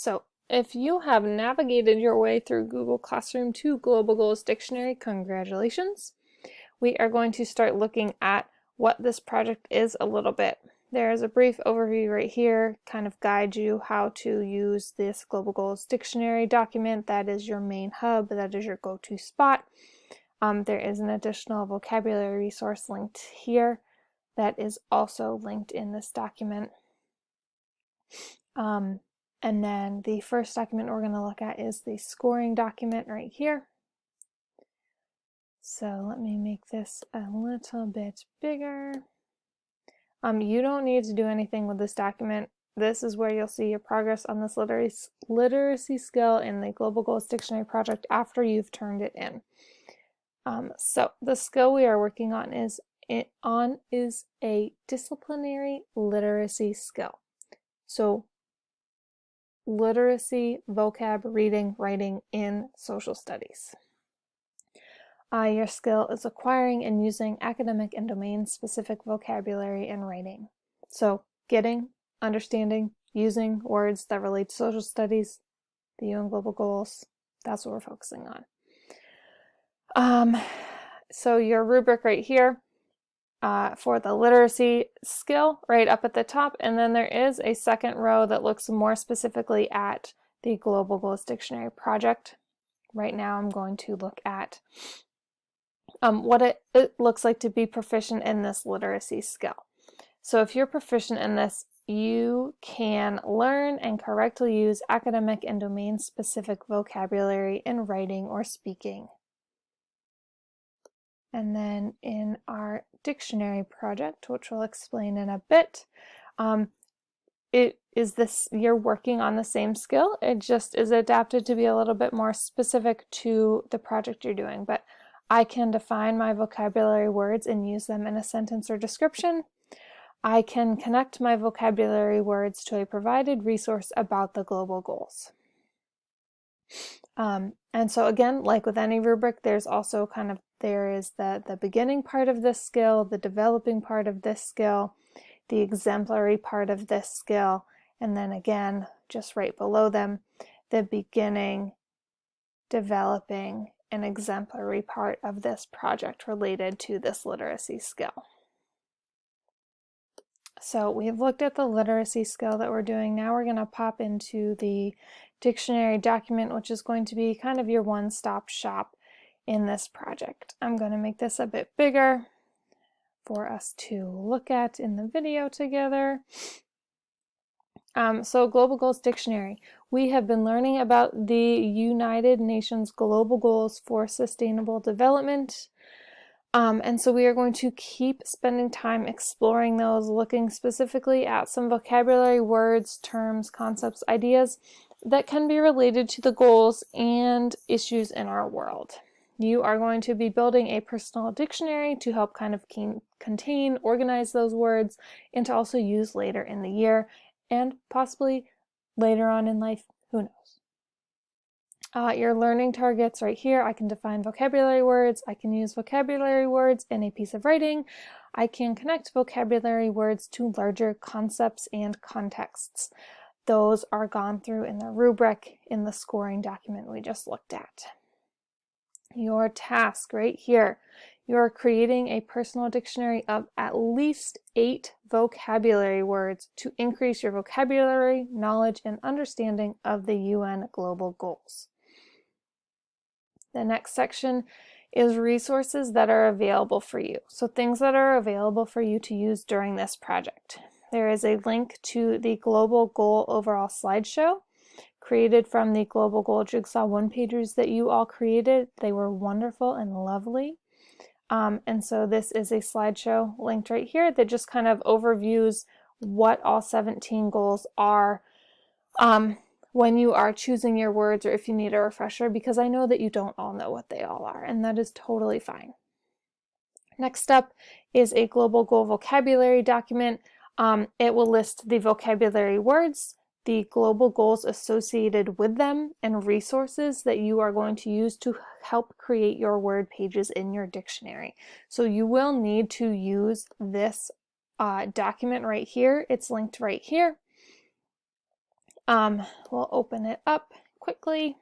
So if you have navigated your way through Google Classroom to Global Goals Dictionary, congratulations. We are going to start looking at what this project is a little bit. There's a brief overview right here, kind of guide you how to use this Global Goals Dictionary document. That is your main hub, that is your go-to spot. There is an additional vocabulary resource linked here that is also linked in this document. And then the first document we're going to look at is the scoring document right here. So let me make this a little bit bigger. You don't need to do anything with this document. This is where you'll see your progress on this literacy skill in the Global Goals Dictionary project after you've turned it in. So the skill we are working on is a disciplinary literacy skill. So literacy, vocab, reading, writing in social studies. Your skill is acquiring and using academic and domain-specific vocabulary in writing. So getting, understanding, using words that relate to social studies, the UN Global Goals, that's what we're focusing on. So your rubric right here for the literacy skill right up at the top, and then there is a second row that looks more specifically at the Global Goals Dictionary project. Right now I'm going to look at what it looks like to be proficient in this literacy skill. So if you're proficient in this, you can learn and correctly use academic and domain-specific vocabulary in writing or speaking. And then in our dictionary project, which we'll explain in a bit, you're working on the same skill. It just is adapted to be a little bit more specific to the project you're doing. But I can define my vocabulary words and use them in a sentence or description. I can connect my vocabulary words to a provided resource about the global goals. And so again, like with any rubric, there's also there is the beginning part of this skill, the developing part of this skill, the exemplary part of this skill, and then again, just right below them, the beginning, developing, and exemplary part of this project related to this literacy skill. So we've looked at the literacy skill that we're doing. Now we're going to pop into the dictionary document, which is going to be kind of your one-stop shop in this project. I'm going to make this a bit bigger for us to look at in the video together. So Global Goals Dictionary. We have been learning about the United Nations Global Goals for Sustainable Development. And so we are going to keep spending time exploring those, looking specifically at some vocabulary, words, terms, concepts, ideas that can be related to the goals and issues in our world. You are going to be building a personal dictionary to help kind of contain, organize those words, and to also use later in the year and possibly later on in life, who knows. Your learning targets right here, I can define vocabulary words, I can use vocabulary words in a piece of writing, I can connect vocabulary words to larger concepts and contexts. Those are gone through in the rubric in the scoring document we just looked at. Your task right here, you're creating a personal dictionary of at least 8 vocabulary words to increase your vocabulary, knowledge, and understanding of the UN Global Goals. The next section is resources that are available for you. So things that are available for you to use during this project. There is a link to the Global Goal Overall slideshow created from the Global Goal Jigsaw one-pagers that you all created. They were wonderful and lovely. And so this is a slideshow linked right here that just kind of overviews what all 17 goals are when you are choosing your words, or if you need a refresher, because I know that you don't all know what they all are, and that is totally fine. Next up is a global goal vocabulary document. It will list the vocabulary words, the global goals associated with them, and resources that you are going to use to help create your word pages in your dictionary. So you will need to use this document right here. It's linked right here. We'll open it up quickly.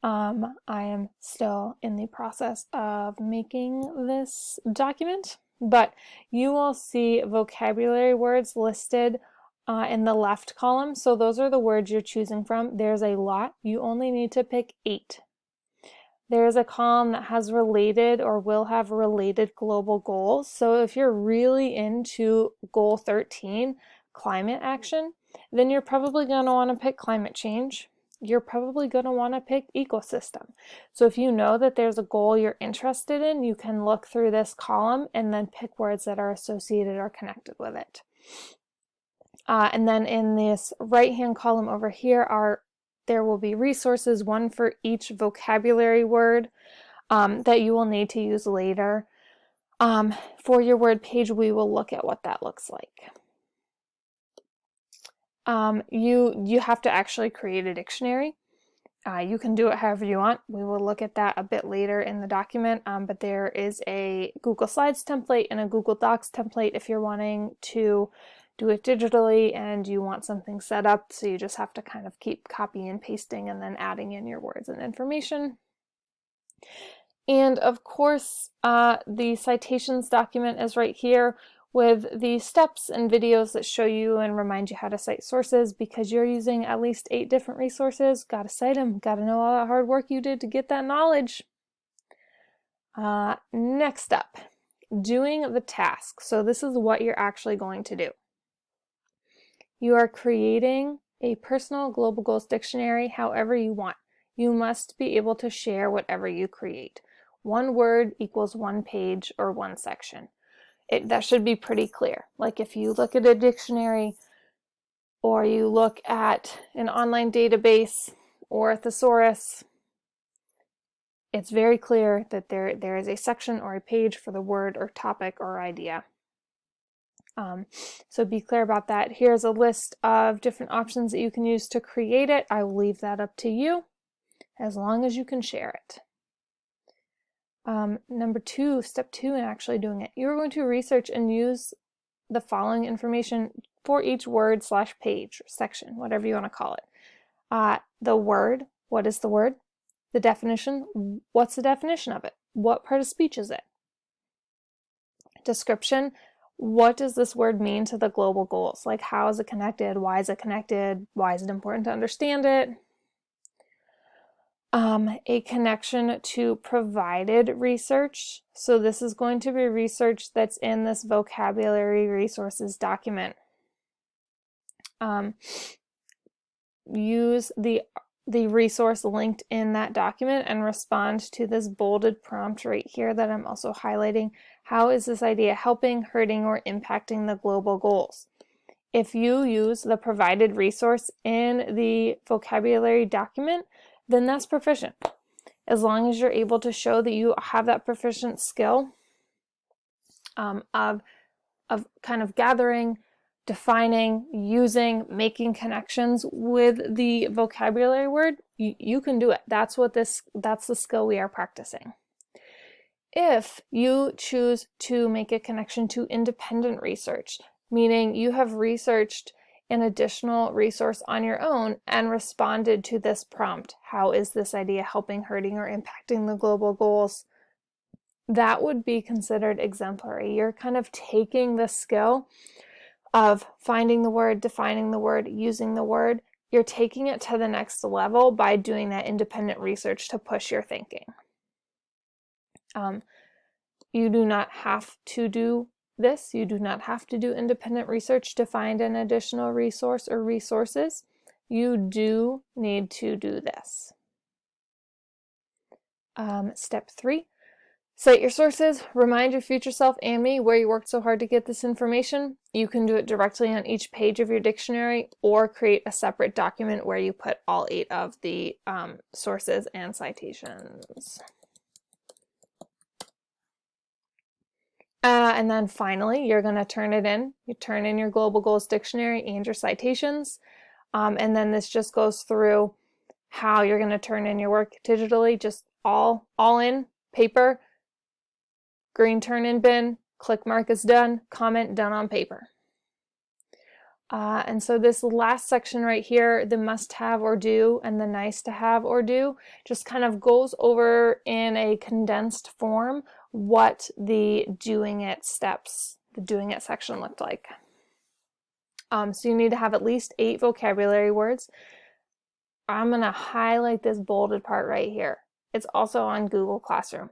I am still in the process of making this document, but you will see vocabulary words listed in the left column. So those are the words you're choosing from. There's a lot. You only need to pick 8. There is a column that has related or will have related global goals. So if you're really into goal 13, climate action, then you're probably going to want to pick climate change. You're probably going to want to pick ecosystem. So if you know that there's a goal you're interested in, you can look through this column and then pick words that are associated or connected with it. And then in this right-hand column over here there will be resources, one for each vocabulary word that you will need to use later. For your word page, we will look at what that looks like. You have to actually create a dictionary. You can do it however you want. We will look at that a bit later in the document, but there is a Google Slides template and a Google Docs template if you're wanting to do it digitally and you want something set up, so you just have to kind of keep copying and pasting and then adding in your words and information. And of course, the citations document is right here with the steps and videos that show you and remind you how to cite sources. Because you're using at least 8 different resources, gotta cite them, gotta know all that hard work you did to get that knowledge. Next up, doing the task. So this is what you're actually going to do. You are creating a personal global goals dictionary however you want. You must be able to share whatever you create. 1 word equals 1 page or 1 section. That should be pretty clear. Like if you look at a dictionary or you look at an online database or a thesaurus, it's very clear that there is a section or a page for the word or topic or idea. So be clear about that. Here's a list of different options that you can use to create it. I will leave that up to you as long as you can share it. Number 2, step 2 in actually doing it. You're going to research and use the following information for each word / page or section, whatever you want to call it. The word, what is the word? The definition, what's the definition of it? What part of speech is it? Description, what does this word mean to the global goals? Like, how is it connected? Why is it connected? Why is it important to understand it? A connection to provided research. So this is going to be research that's in this vocabulary resources document. Use the resource linked in that document and respond to this bolded prompt right here that I'm also highlighting. How is this idea helping, hurting, or impacting the global goals? If you use the provided resource in the vocabulary document, then that's proficient. As long as you're able to show that you have that proficient skill of kind of gathering, defining, using, making connections with the vocabulary word, you can do it. That's the skill we are practicing. If you choose to make a connection to independent research, meaning you have researched an additional resource on your own and responded to this prompt, how is this idea helping, hurting, or impacting the global goals? That would be considered exemplary. You're kind of taking the skill of finding the word, defining the word, using the word. You're taking it to the next level by doing that independent research to push your thinking. You do not have to do this. You do not have to do independent research to find an additional resource or resources. You do need to do this. Step 3, cite your sources. Remind your future self and me where you worked so hard to get this information. You can do it directly on each page of your dictionary or create a separate document where you put all 8 of the sources and citations. And then finally, you're going to turn it in. You turn in your Global Goals Dictionary and your citations. And then this just goes through how you're going to turn in your work digitally, just all in paper, green turn in bin, click mark is done, comment done on paper. And so this last section right here, the must have or do and the nice to have or do, just kind of goes over in a condensed form what the doing it steps, the doing it section looked like. So you need to have at least 8 vocabulary words. I'm going to highlight this bolded part right here. It's also on Google Classroom.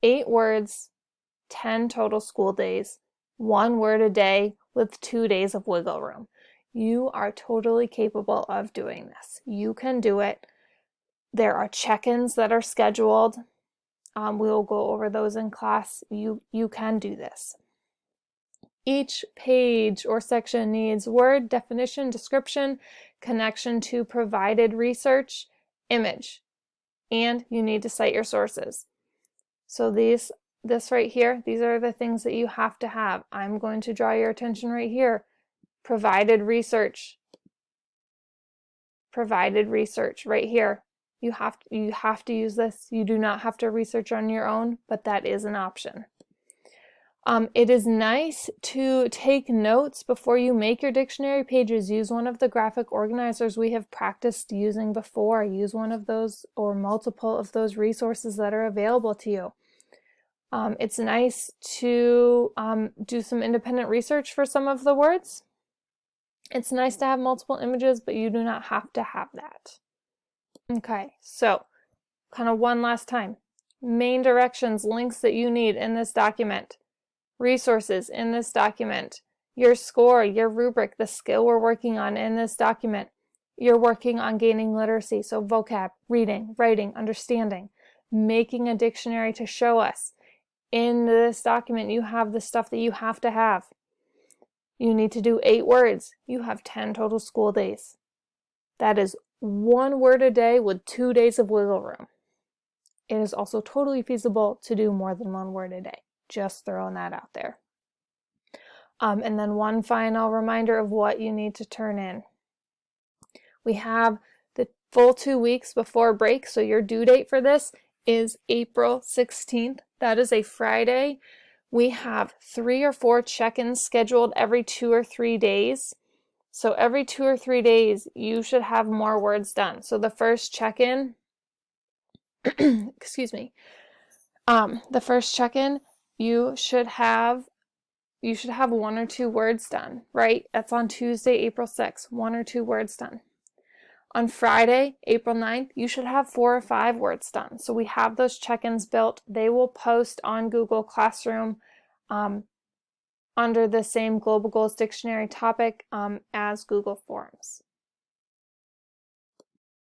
8 words, 10 total school days, 1 word a day with 2 days of wiggle room. You are totally capable of doing this. You can do it. There are check-ins that are scheduled. We will go over those in class. You can do this. Each page or section needs word, definition, description, connection to provided research, image, and you need to cite your sources. So this right here, these are the things that you have to have. I'm going to draw your attention right here. Provided research right here. You have to use this. You do not have to research on your own, but that is an option. It is nice to take notes before you make your dictionary pages. Use one of the graphic organizers we have practiced using before. Use one of those or multiple of those resources that are available to you. It's nice to do some independent research for some of the words. It's nice to have multiple images, but you do not have to have that. Okay, so kind of one last time. Main directions, links that you need in this document. Resources in this document. Your score, your rubric, the skill we're working on in this document. You're working on gaining literacy, so vocab, reading, writing, understanding. Making a dictionary to show us. In this document, you have the stuff that you have to have. You need to do 8 words. You have 10 total school days. That is 1 word a day with 2 days of wiggle room. It is also totally feasible to do more than 1 word a day. Just throwing that out there. And then one final reminder of what you need to turn in. We have the full 2 weeks before break, so your due date for this is April 16th. That is a Friday. We have 3 or 4 check-ins scheduled every 2 or 3 days. So every 2 or 3 days, you should have more words done. So the first check-in, excuse me, the first check-in, you should have 1 or 2 words done, right? That's on Tuesday, April 6th, 1 or 2 words done. On Friday, April 9th, you should have 4 or 5 words done. So we have those check-ins built. They will post on Google Classroom under the same Global Goals Dictionary topic as Google Forms.